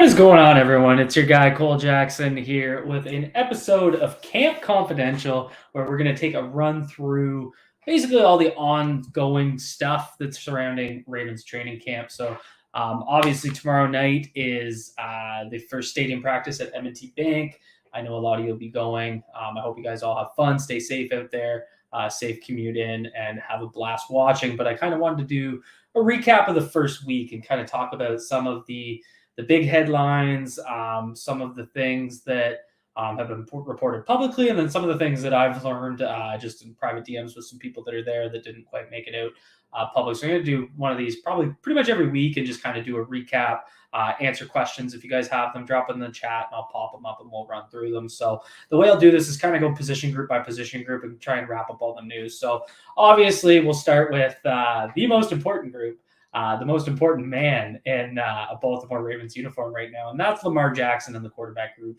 is going on, everyone? It's your guy, Cole Jackson, here with an episode of Camp Confidential, where we're going to take a run through basically all the ongoing stuff that's surrounding Ravens training camp. So, obviously, tomorrow night is the first stadium practice at M&T Bank. I know a lot of you will be going. I hope you guys all have fun, stay safe out there, safe commute in, and have a blast watching. But I kind of wanted to do a recap of the first week and kind of talk about some of the big headlines, some of the things that have been reported publicly, and then some of the things that I've learned just in private DMs with some people that are there that didn't quite make it out public. So I'm going to do one of these probably pretty much every week and just kind of do a recap, answer questions. If you guys have them, drop them in the chat and I'll pop them up and we'll run through them. So the way I'll do this is kind of go position group by position group and try and wrap up all the news. So obviously we'll start with the most important group. The most important man in a Baltimore Ravens uniform right now, and that's Lamar Jackson in the quarterback group.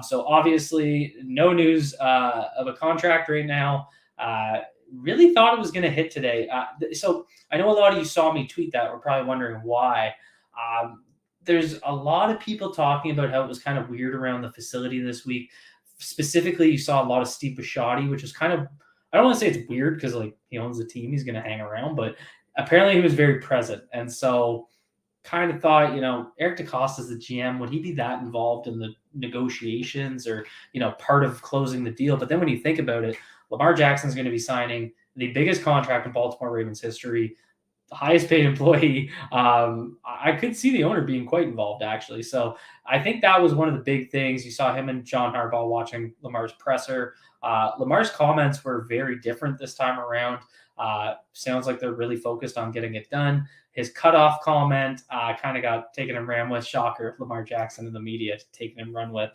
So obviously, no news of a contract right now. Really thought it was going to hit today. So I know a lot of you saw me tweet that. We're probably wondering why. There's a lot of people talking about how it was kind of weird around the facility this week. Specifically, you saw a lot of Steve Bisciotti, which is kind of, I don't want to say it's weird because like he owns the team, he's going to hang around, but apparently he was very present. And so kind of thought, Eric DeCosta's the GM. Would he be that involved in the negotiations or, part of closing the deal? But then when you think about it, Lamar Jackson's going to be signing the biggest contract in Baltimore Ravens history, the highest paid employee. I could see the owner being quite involved, actually. So I think that was one of the big things. You saw him and John Harbaugh watching Lamar's presser. Lamar's comments were very different this time around. Sounds like they're really focused on getting it done. His cutoff comment kind of got taken and ran with. Shocker, Lamar Jackson in the media taken and run with.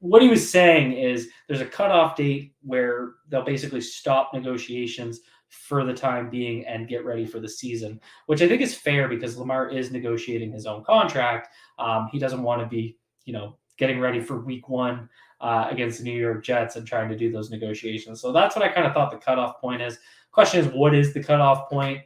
What he was saying is there's a cutoff date where they'll basically stop negotiations for the time being and get ready for the season, which I think is fair because Lamar is negotiating his own contract. He doesn't want to be, getting ready for week one against the New York Jets and trying to do those negotiations. So that's what I kind of thought the cutoff point is. Question is, what is the cutoff point?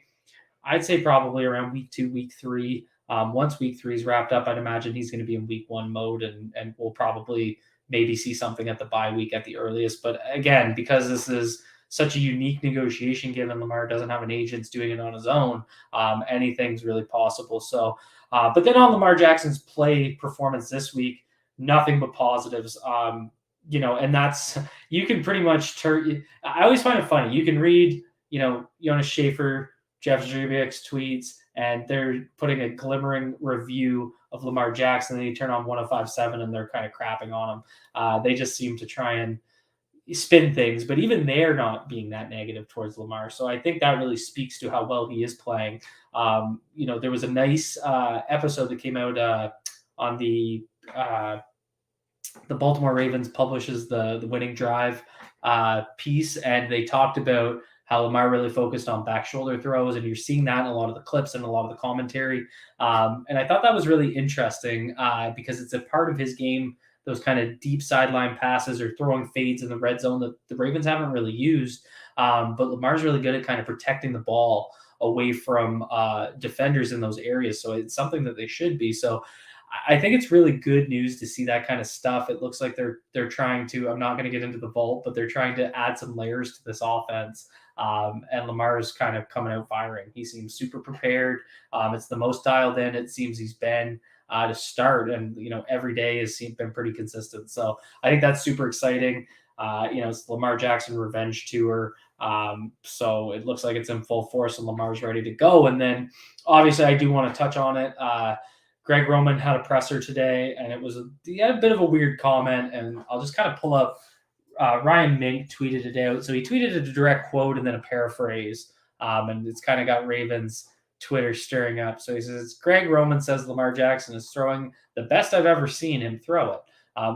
I'd say probably around week 2, week 3. Once week 3 is wrapped up, I'd imagine he's going to be in week 1 mode, and we'll probably maybe see something at the bye week at the earliest. But again, because this is such a unique negotiation, given Lamar doesn't have an agent doing it on his own, anything's really possible. So, but then on Lamar Jackson's play performance this week, nothing but positives. And that's, you can pretty much I always find it funny. You can read, Jonas Schaefer, Jeff Zrebiak's tweets, and they're putting a glimmering review of Lamar Jackson. Then you turn on 105.7 and they're kind of crapping on him. They just seem to try and spin things, but even they're not being that negative towards Lamar. So I think that really speaks to how well he is playing. There was a nice episode that came out on the Baltimore Ravens publishes the winning drive piece, and they talked about how Lamar really focused on back shoulder throws, and you're seeing that in a lot of the clips and a lot of the commentary. And I thought that was really interesting because it's a part of his game, those kind of deep sideline passes or throwing fades in the red zone that the Ravens haven't really used. But Lamar's really good at kind of protecting the ball away from defenders in those areas. So it's something that they should be. So I think it's really good news to see that kind of stuff. It looks like they're trying to, I'm not going to get into the vault, but they're trying to add some layers to this offense. And Lamar is kind of coming out firing. He seems super prepared. It's the most dialed in it seems he's been to start. And, every day has been pretty consistent. So I think that's super exciting. It's Lamar Jackson revenge tour. So it looks like it's in full force and Lamar's ready to go. And then obviously I do want to touch on it. Greg Roman had a presser today, and he had a bit of a weird comment, and I'll just kind of pull up. Ryan Mink tweeted it out. So he tweeted a direct quote and then a paraphrase, and it's kind of got Ravens Twitter stirring up. So he says, Greg Roman says Lamar Jackson is throwing the best I've ever seen him throw it,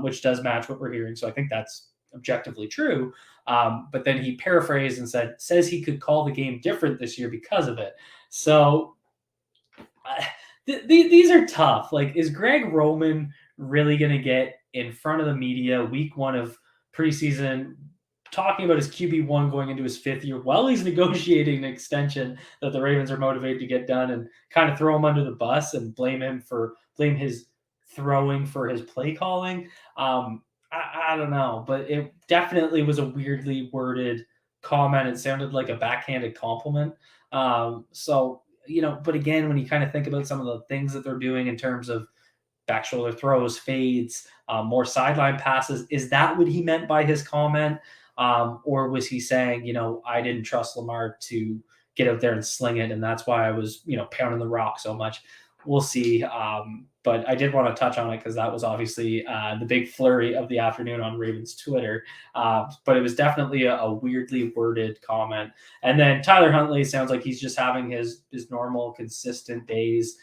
which does match what we're hearing. So I think that's objectively true. But then he paraphrased and says he could call the game different this year because of it. So these are tough. Like, is Greg Roman really going to get in front of the media week 1 of preseason talking about his QB1 going into his 5th year while he's negotiating an extension that the Ravens are motivated to get done, and kind of throw him under the bus and blame his throwing for his play calling. I don't know, but it definitely was a weirdly worded comment. It sounded like a backhanded compliment. But again, when you kind of think about some of the things that they're doing in terms of back shoulder throws, fades, more sideline passes. Is that what he meant by his comment? Or was he saying, I didn't trust Lamar to get out there and sling it, and that's why I was, pounding the rock so much? We'll see. But I did want to touch on it because that was obviously the big flurry of the afternoon on Ravens Twitter. But it was definitely a weirdly worded comment. And then Tyler Huntley sounds like he's just having his normal, consistent days.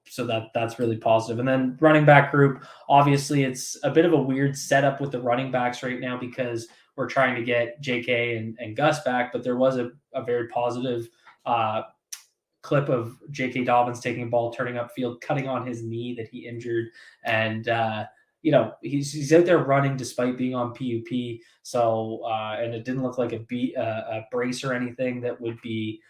So that's really positive. And then running back group, obviously it's a bit of a weird setup with the running backs right now because we're trying to get JK and Gus back, but there was a very positive clip of J.K. Dobbins taking a ball, turning upfield, cutting on his knee that he injured, and he's out there running despite being on PUP. So and it didn't look like a brace or anything that would be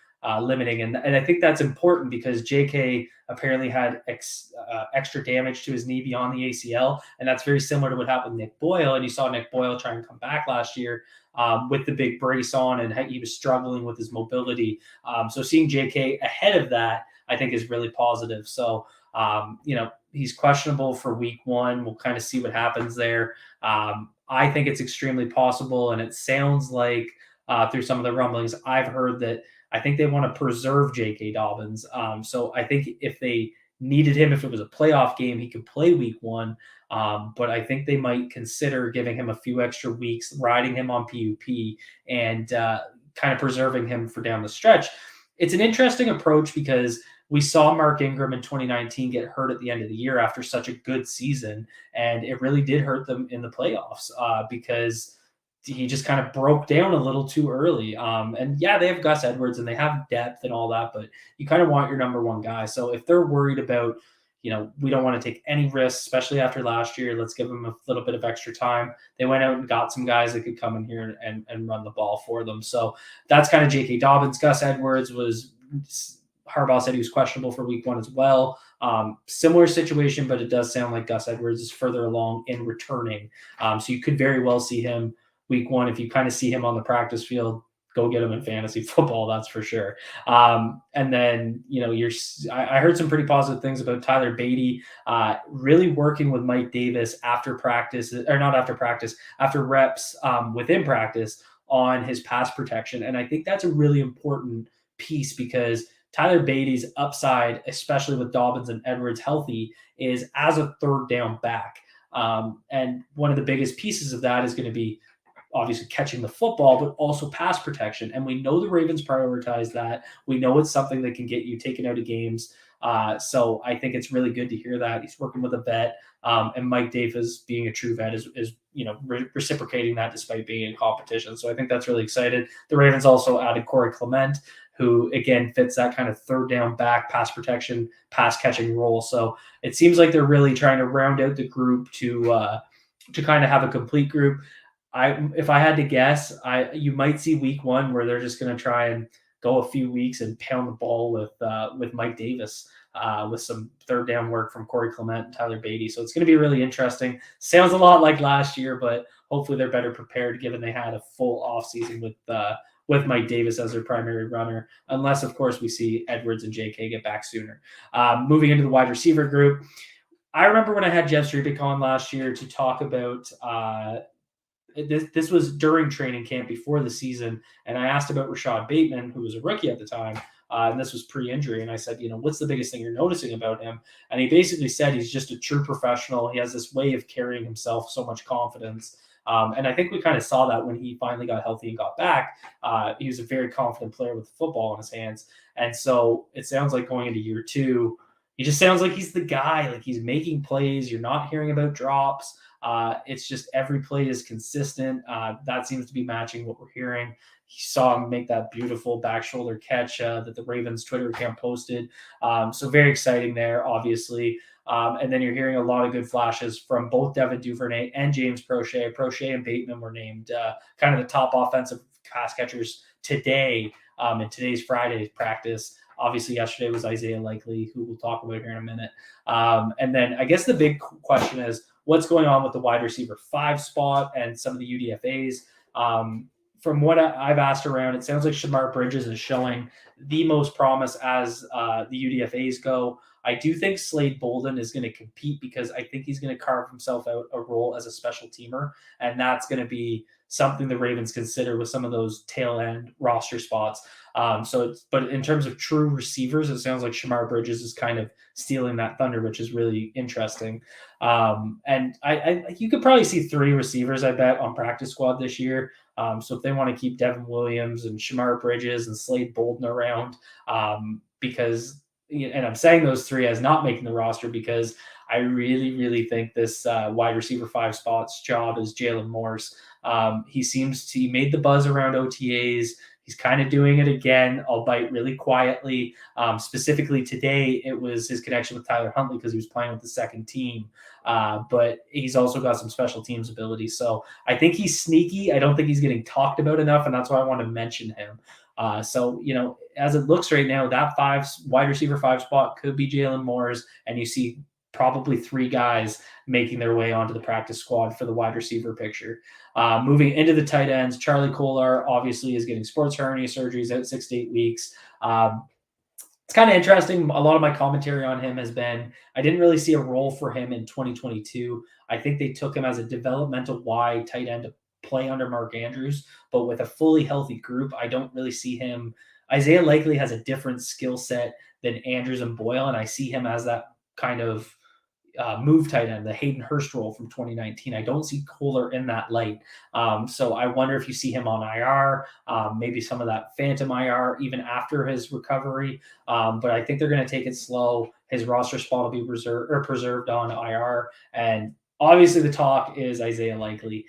limiting, and I think that's important because J.K. apparently had extra damage to his knee beyond the ACL, and that's very similar to what happened with Nick Boyle. And you saw Nick Boyle try and come back last year with the big brace on, and he was struggling with his mobility. So seeing JK ahead of that, I think is really positive. So, he's questionable for week 1. We'll kind of see what happens there. I think it's extremely possible, and it sounds like through some of the rumblings I've heard that I think they want to preserve J.K. Dobbins. So I think if they needed him, if it was a playoff game, he could play week 1. But I think they might consider giving him a few extra weeks, riding him on PUP, and kind of preserving him for down the stretch. It's an interesting approach because we saw Mark Ingram in 2019 get hurt at the end of the year after such a good season, and it really did hurt them in the playoffs because he just kind of broke down a little too early. And yeah, they have Gus Edwards and they have depth and all that, but you kind of want your number one guy. So if they're worried about, we don't want to take any risks, especially after last year, let's give them a little bit of extra time. They went out and got some guys that could come in here and run the ball for them. So that's kind of J.K. Dobbins. Gus Edwards Harbaugh said he was questionable for week 1 as well. Similar situation, but it does sound like Gus Edwards is further along in returning. So you could very well see him week 1. If you kind of see him on the practice field, go get him in fantasy football. That's for sure. And then, I heard some pretty positive things about Tyler Beatty, really working with Mike Davis after practice, or not after practice, after reps within practice on his pass protection. And I think that's a really important piece because Tyler Beatty's upside, especially with Dobbins and Edwards healthy, is as a third down back. And one of the biggest pieces of that is going to be obviously catching the football, but also pass protection. And we know the Ravens prioritize that. We know it's something that can get you taken out of games. So I think it's really good to hear that he's working with a vet, and Mike Davis being a true vet is reciprocating that despite being in competition. So I think that's really exciting. The Ravens also added Corey Clement, who again fits that kind of third down back, pass protection, pass catching role. So it seems like they're really trying to round out the group to kind of have a complete group. If I had to guess, you might see week 1 where they're just going to try and go a few weeks and pound the ball with Mike Davis, with some third down work from Corey Clement and Tyler Beatty. So it's going to be really interesting. Sounds a lot like last year, but hopefully they're better prepared given they had a full offseason with Mike Davis as their primary runner, unless, of course, we see Edwards and JK get back sooner. Moving into the wide receiver group, I remember when I had Jeff Strupick on last year to talk about this was during training camp before the season, and I asked about Rashad Bateman, who was a rookie at the time, and this was pre-injury, and I said, what's the biggest thing you're noticing about him? And he basically said he's just a true professional. He has this way of carrying himself, so much confidence. And I think we kind of saw that when he finally got healthy and got back. He was a very confident player with the football in his hands. And so it sounds like going into year 2, he just sounds like he's the guy. Like he's making plays. You're not hearing about drops. It's just every play is consistent. That seems to be matching what we're hearing. You saw him make that beautiful back shoulder catch that the Ravens Twitter account posted. So very exciting there, obviously. And then you're hearing a lot of good flashes from both Devin Duvernay and James Prochet. Prochet and Bateman were named kind of the top offensive pass catchers today in today's Friday practice. Obviously, yesterday was Isaiah Likely, who we'll talk about here in a minute. And then I guess the big question is what's going on with the wide receiver 5 spot and some of the UDFAs. From what I've asked around, it sounds like Shamar Bridges is showing the most promise as the UDFAs go. I do think Slade Bolden is going to compete because I think he's going to carve himself out a role as a special teamer, and that's going to be something the Ravens consider with some of those tail end roster spots. But in terms of true receivers, it sounds like Shamar Bridges is kind of stealing that thunder, which is really interesting. And you could probably see 3 receivers, I bet, on practice squad this year. So if they want to keep Devin Williams and Shamar Bridges and Slade Bolden around, because, and I'm saying those 3 as not making the roster because I really, really think this wide receiver 5 spots job is Jalen Moore's. He made the buzz around OTAs. He's kind of doing it again, albeit really quietly. Specifically today, it was his connection with Tyler Huntley because he was playing with the second team. But he's also got some special teams ability. So I think he's sneaky. I don't think he's getting talked about enough, and that's why I want to mention him. So, as it looks right now, that wide receiver 5 spot could be Jalen Moore's, and you see probably 3 guys making their way onto the practice squad for the wide receiver picture. Moving into the tight ends, Charlie Kolar obviously is getting sports hernia surgeries out 6 to 8 weeks. It's kind of interesting. A lot of my commentary on him has been I didn't really see a role for him in 2022. I think they took him as a developmental wide tight end to play under Mark Andrews, but with a fully healthy group, I don't really see him. Isaiah Likely has a different skill set than Andrews and Boyle, and I see him as that kind of move tight end, the Hayden Hurst role from 2019. I don't see Kolar in that light. So I wonder if you see him on IR, maybe some of that phantom IR even after his recovery. But I think they're going to take it slow. His roster spot will be preserved on IR. And obviously the talk is Isaiah Likely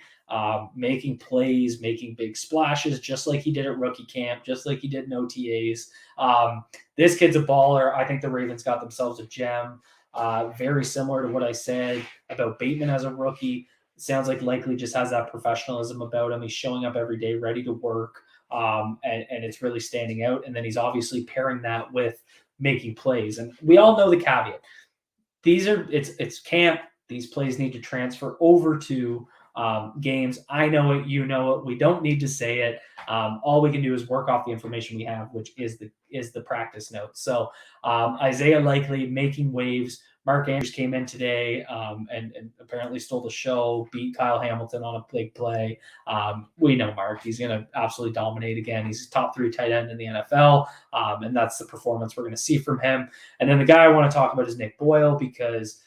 making plays, making big splashes, just like he did at rookie camp, just like he did in OTAs. This kid's a baller. I think the Ravens got themselves a gem. Very similar to what I said about Bateman as a rookie. It sounds like Likely just has that professionalism about him. He's showing up every day, ready to work, and it's really standing out. And then he's obviously pairing that with making plays. And we all know the caveat. It's camp. These plays need to transfer over to games. I know it. You know it. We don't need to say it. All we can do is work off the information we have, which is the practice notes. So Isaiah Likely making waves. Mark Andrews came in today and apparently stole the show, beat Kyle Hamilton on a big play. We know Mark. He's going to absolutely dominate again. He's a top 3 tight end in the NFL, and that's the performance we're going to see from him. And then the guy I want to talk about is Nick Boyle because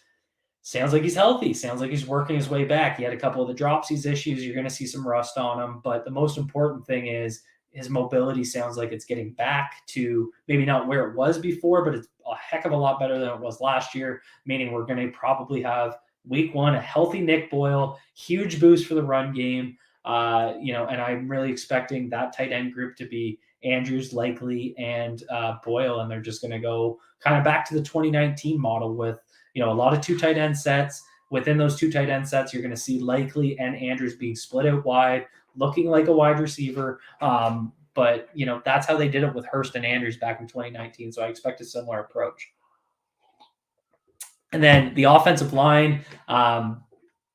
sounds like he's healthy. Sounds like he's working his way back. He had a couple of the dropsies issues. You're going to see some rust on him. But the most important thing is his mobility sounds like it's getting back to maybe not where it was before, but it's a heck of a lot better than it was last year, meaning we're going to probably have week 1, a healthy Nick Boyle, huge boost for the run game. And I'm really expecting that tight end group to be Andrews, Likely, and Boyle. And they're just going to go kind of back to the 2019 model with, a lot of 2 tight end sets. Within those 2 tight end sets, you're going to see Likely and Andrews being split out wide, looking like a wide receiver. But that's how they did it with Hurst and Andrews back in 2019. So I expect a similar approach. And then the offensive line,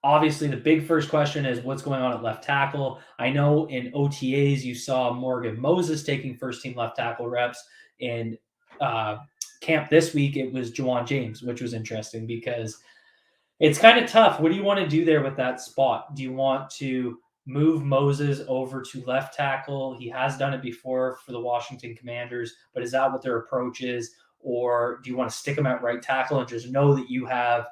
obviously the big first question is what's going on at left tackle. I know in OTAs you saw Morgan Moses taking first team left tackle reps. In camp this week, it was Juwan James, which was interesting because it's kind of tough. What do you want to do there with that spot? Do you want to move Moses over to left tackle? He has done it before for the Washington Commanders, but is that what their approach is? Or do you want to stick him at right tackle and just know that you have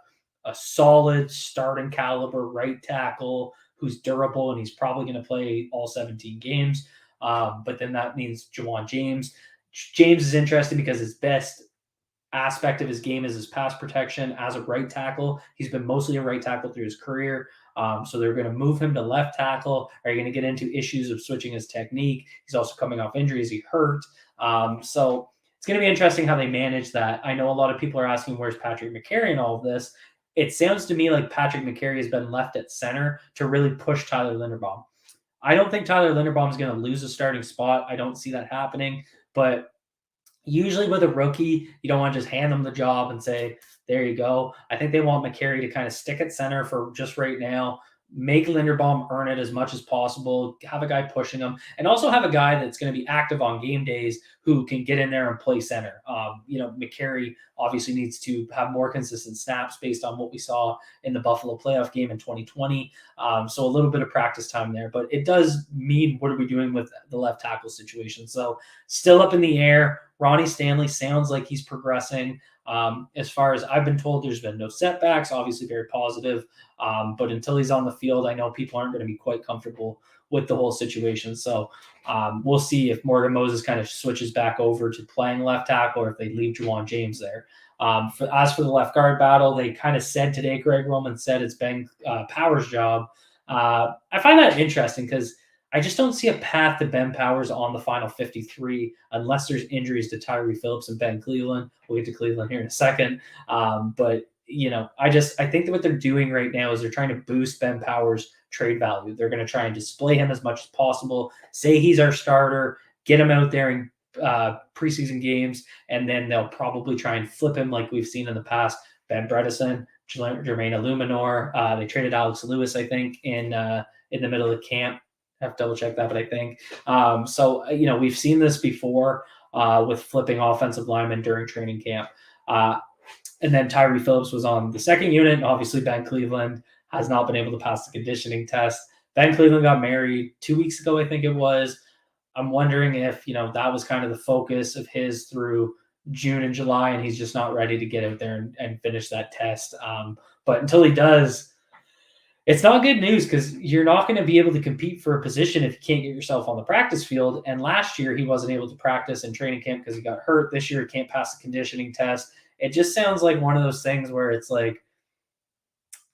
a solid starting caliber right tackle who's durable and he's probably going to play all 17 games? But then that means Juwan James. James is interesting because his best aspect of his game is his pass protection as a right tackle. He's been mostly a right tackle through his career. So they're going to move him to left tackle. Are you going to get into issues of switching his technique? He's also coming off injuries. He hurt. So it's going to be interesting how they manage that. I know a lot of people are asking, where's Patrick McCary in all of this? It sounds to me like Patrick McCary has been left at center to really push Tyler Linderbaum. I don't think Tyler Linderbaum is going to lose a starting spot. I don't see that happening. But Usually with a rookie, you don't want to just hand them the job and say, there you go. I think they want McCary to kind of stick at center for just right now, make Linderbaum earn it as much as possible, have a guy pushing him, and also have a guy that's going to be active on game days who can get in there and play center. McCary obviously needs to have more consistent snaps based on what we saw in the Buffalo playoff game in 2020. So a little bit of practice time there, but it does mean what are we doing with the left tackle situation? So still up in the air. Ronnie Stanley sounds like he's progressing. As far as I've been told, there's been no setbacks, obviously very positive. But until he's on the field, I know people aren't going to be quite comfortable with the whole situation. So we'll see if Morgan Moses kind of switches back over to playing left tackle or if they leave Juwan James there. As for the left guard battle, they kind of said today, Greg Roman said it's Ben Powers' job. I find that interesting because I just don't see a path to Ben Powers on the final 53 unless there's injuries to Tyree Phillips and Ben Cleveland. We'll get to Cleveland here in a second. But I think that what they're doing right now is they're trying to boost Ben Powers' trade value. They're going to try and display him as much as possible, say he's our starter, get him out there in preseason games, and then they'll probably try and flip him like we've seen in the past. Ben Bredesen, Jermaine Illuminor. They traded Alex Lewis, I think, in the middle of camp. I have to double check that, but I think we've seen this before with flipping offensive linemen during training camp. And then Tyree Phillips was on the second unit. And obviously, Ben Cleveland has not been able to pass the conditioning test. Ben Cleveland got married 2 weeks ago, I think it was. I'm wondering if that was kind of the focus of his through June and July, and he's just not ready to get out there and finish that test. But until he does, it's not good news because you're not going to be able to compete for a position if you can't get yourself on the practice field. And last year, he wasn't able to practice in training camp because he got hurt. This year, he can't pass the conditioning test. It just sounds like one of those things where it's like,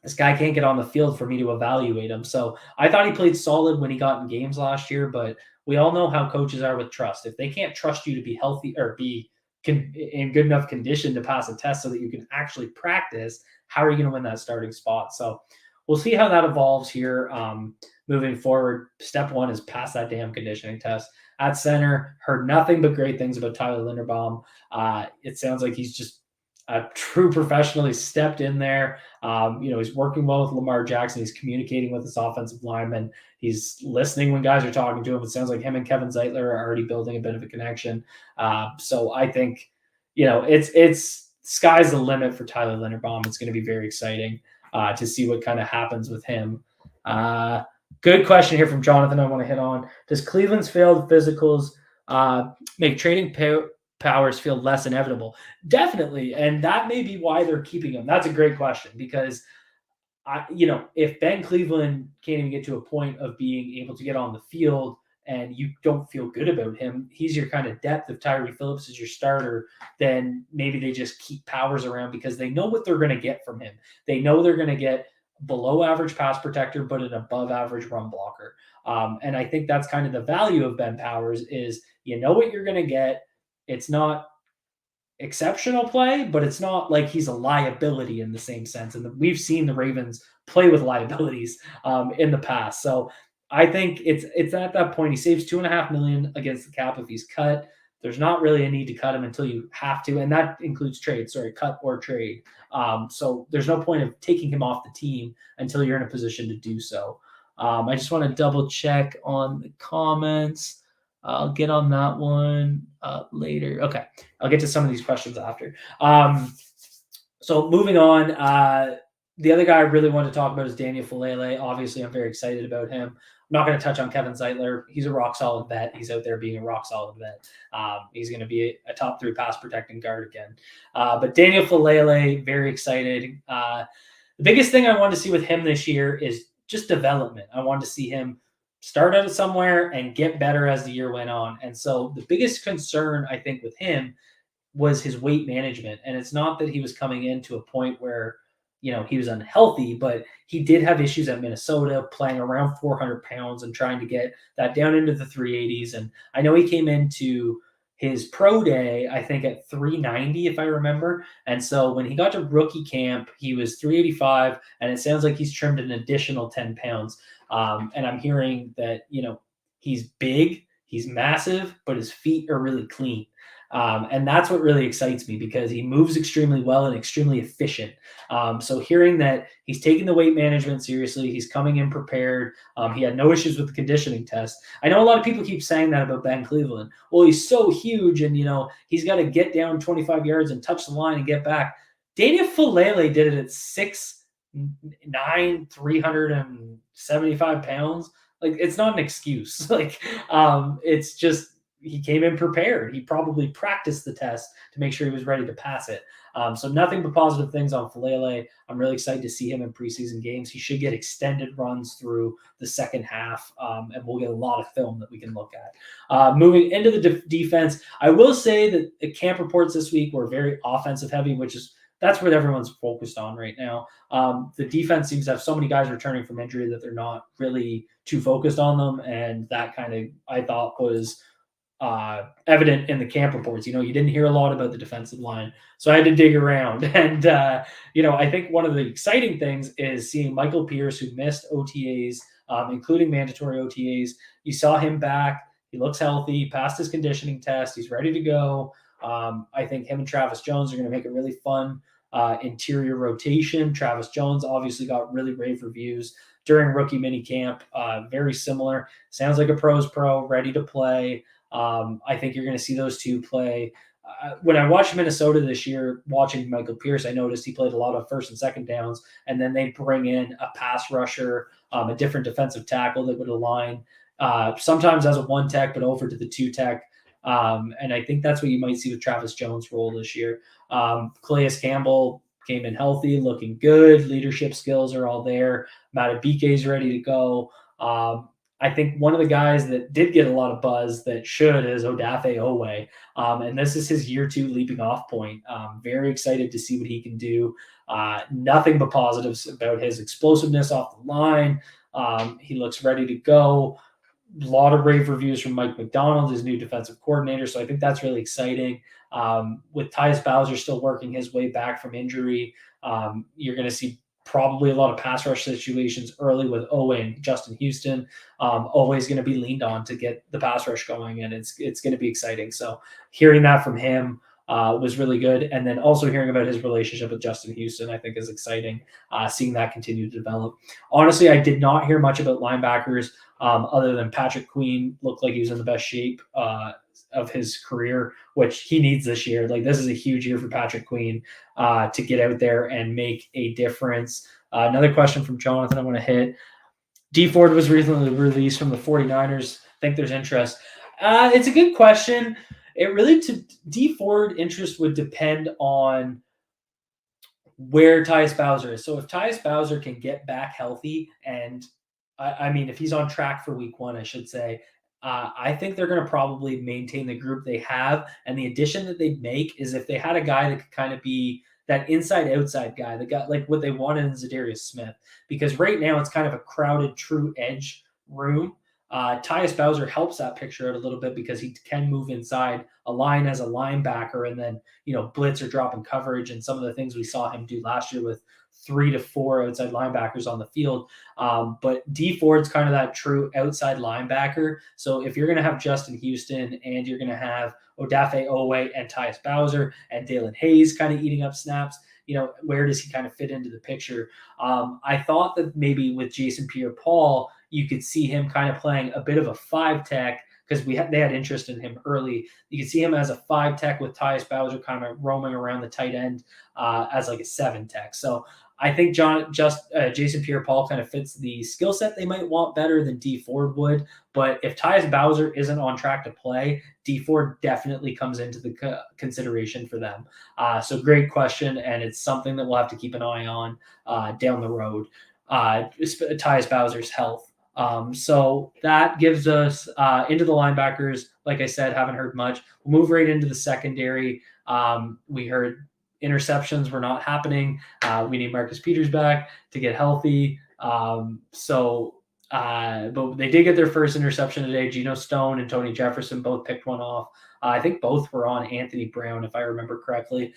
this guy can't get on the field for me to evaluate him. So I thought he played solid when he got in games last year, but we all know how coaches are with trust. If they can't trust you to be healthy or be in good enough condition to pass a test so that you can actually practice, how are you going to win that starting spot? So we'll see how that evolves here moving forward. Step one is pass that damn conditioning test. At center, heard nothing but great things about Tyler Linderbaum. It sounds like he's just a true professional. He stepped in there. He's working well with Lamar Jackson. He's communicating with his offensive lineman. He's listening when guys are talking to him. It sounds like him and Kevin Zeitler are already building a bit of a connection. So I think, it's sky's the limit for Tyler Linderbaum. It's going to be very exciting to see what kind of happens with him. Good question here from Jonathan I want to hit on. Does Cleveland's failed physicals make trading Powers feel less inevitable? Definitely. And that may be why they're keeping him. That's a great question because, if Ben Cleveland can't even get to a point of being able to get on the field and you don't feel good about him, he's your kind of depth. If Tyree Phillips is your starter, then maybe they just keep Powers around because they know what they're going to get from him. They know they're going to get below average pass protector, but an above average run blocker. And I think that's kind of the value of Ben Powers is what you're going to get. It's not exceptional play, but it's not like he's a liability in the same sense. And we've seen the Ravens play with liabilities in the past. So I think it's at that point he saves $2.5 million against the cap if he's cut. There's not really a need to cut him until you have to, and that includes trade. Sorry, cut or trade. So there's no point of taking him off the team until you're in a position to do so. I just want to double check on the comments. I'll get on that one later. Okay, I'll get to some of these questions after. So moving on, the other guy I really want to talk about is Daniel Falele. Obviously, I'm very excited about him. I'm not going to touch on Kevin Zeitler. He's a rock-solid vet. He's out there being a rock-solid vet. He's going to be a top 3 pass-protecting guard again. But Daniel Falele, very excited. The biggest thing I wanted to see with him this year is just development. I wanted to see him start out somewhere and get better as the year went on. And so the biggest concern, I think, with him was his weight management. And it's not that he was coming into a point where, he was unhealthy, but he did have issues at Minnesota playing around 400 pounds and trying to get that down into the 380s. And I know he came into his pro day, I think at 390, if I remember. And so when he got to rookie camp, he was 385, and it sounds like he's trimmed an additional 10 pounds. And I'm hearing that, he's big. He's massive, but his feet are really clean. And that's what really excites me because he moves extremely well and extremely efficient. So hearing that he's taking the weight management seriously, he's coming in prepared. He had no issues with the conditioning test. I know a lot of people keep saying that about Ben Cleveland. Well, he's so huge, and he's got to get down 25 yards and touch the line and get back. Daniel Falele did it at 6'9", 375 pounds. Like, it's not an excuse. It's just he came in prepared. He probably practiced the test to make sure he was ready to pass it. So nothing but positive things on Falele. I'm really excited to see him in preseason games. He should get extended runs through the second half, and we'll get a lot of film that we can look at. Moving into the defense, I will say that the camp reports this week were very offensive heavy, that's what everyone's focused on right now. The defense seems to have so many guys returning from injury that they're not really too focused on them, and that kind of, I thought, was evident in the camp reports. You didn't hear a lot about the defensive line, so I had to dig around. And I think one of the exciting things is seeing Michael Pierce, who missed OTAs, including mandatory OTAs. You saw him back. He looks healthy, passed his conditioning test. He's ready to go. I think him and Travis Jones are going to make a really fun interior rotation. Travis Jones obviously got really rave reviews during rookie mini camp. Very similar. Sounds like a pro's pro, ready to play. I think you're going to see those two play. When I watched Minnesota this year, watching Michael Pierce, I noticed he played a lot of first and second downs, and then they bring in a pass rusher, a different defensive tackle that would align sometimes as a one tech, but over to the two tech. And I think that's what you might see with Travis Jones' role this year. Calais Campbell came in healthy, looking good. Leadership skills are all there. Matabike is ready to go. I think one of the guys that did get a lot of buzz that should is Odafe Owe. And this is his year 2 leaping off point. Very excited to see what he can do. Nothing but positives about his explosiveness off the line. He looks ready to go. A lot of rave reviews from Mike McDonald, his new defensive coordinator. So I think that's really exciting. With Tyus Bowser still working his way back from injury, you're going to see probably a lot of pass rush situations early with Owen, Justin Houston. Always going to be leaned on to get the pass rush going, and it's going to be exciting. So hearing that from him was really good. And then also hearing about his relationship with Justin Houston, I think is exciting, seeing that continue to develop. Honestly, I did not hear much about linebackers other than Patrick Queen looked like he was in the best shape of his career, which he needs this year. Like, this is a huge year for Patrick Queen to get out there and make a difference. Another question from Jonathan I want to hit. Dee Ford was recently released from the 49ers. I think there's interest. It's a good question. Dee Ford interest would depend on where Tyus Bowser is. So if Tyus Bowser can get back healthy, and I mean, if he's on track for week 1, I should say, I think they're going to probably maintain the group they have. And the addition that they'd make is if they had a guy that could kind of be that inside-outside guy that got like what they wanted in Zadarius Smith. Because right now it's kind of a crowded true edge room. Tyus Bowser helps that picture out a little bit because he can move inside a line as a linebacker and then, blitz or drop in coverage and some of the things we saw him do last year with 3 to 4 outside linebackers on the field. But Dee Ford's kind of that true outside linebacker. So if you're going to have Justin Houston and you're going to have Odafe Owe and Tyus Bowser and Dalen Hayes kind of eating up snaps, where does he kind of fit into the picture? I thought that maybe with Jason Pierre-Paul, you could see him kind of playing a bit of a 5-tech because they had interest in him early. You could see him as a 5-tech with Tyus Bowser kind of roaming around the tight end as like a 7-tech. So I think Jason Pierre-Paul kind of fits the skill set they might want better than Dee Ford would. But if Tyus Bowser isn't on track to play, Dee Ford definitely comes into the consideration for them. So great question, and it's something that we'll have to keep an eye on down the road. Tyus Bowser's health. So that gives us into the linebackers. Like I said, haven't heard much. We'll move right into the secondary. We heard interceptions were not happening. We need Marcus Peters back to get healthy. But they did get their first interception today. Geno Stone and Tony Jefferson both picked one off. I think both were on Anthony Brown, if I remember correctly.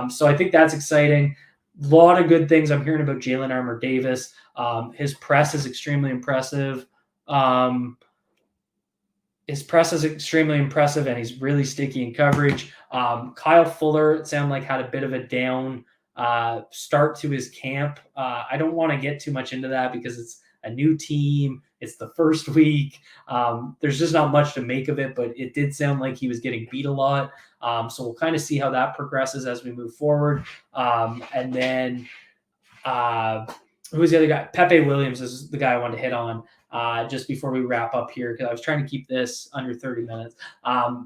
So I think that's exciting. A lot of good things I'm hearing about Jalen Armour-Davis. His press is extremely impressive. his press is extremely impressive, and he's really sticky in coverage. Kyle Fuller, it sounded like, had a bit of a down start to his camp. I don't want to get too much into that because it's a new team. It's the first week. There's just not much to make of it, but it did sound like he was getting beat a lot. So we'll kind of see how that progresses as we move forward. And then who's the other guy? Pepe Williams is the guy I wanted to hit on just before we wrap up here, because I was trying to keep this under 30 minutes.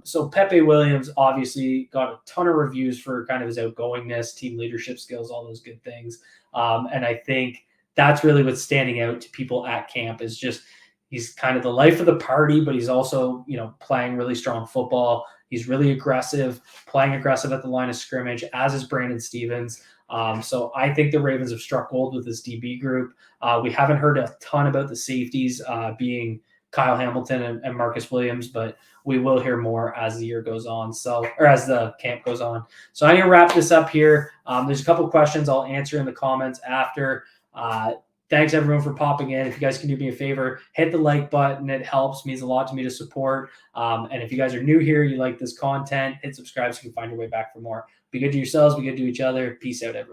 So Pepe Williams obviously got a ton of reviews for kind of his outgoingness, team leadership skills, all those good things. And I think that's really what's standing out to people at camp is just he's kind of the life of the party, but he's also, playing really strong football. He's really aggressive, playing aggressive at the line of scrimmage, as is Brandon Stevens. So I think the Ravens have struck gold with this DB group. We haven't heard a ton about the safeties being Kyle Hamilton and Marcus Williams, but we will hear more as the year goes on. Or as the camp goes on. So I'm going to wrap this up here. There's a couple questions I'll answer in the comments after. Thanks everyone for popping in. If you guys can do me a favor, hit the like button. It helps, means a lot to me to support. And if you guys are new here, you like this content, hit subscribe so you can find your way back for more. Be good to yourselves, be good to each other. Peace out, everyone.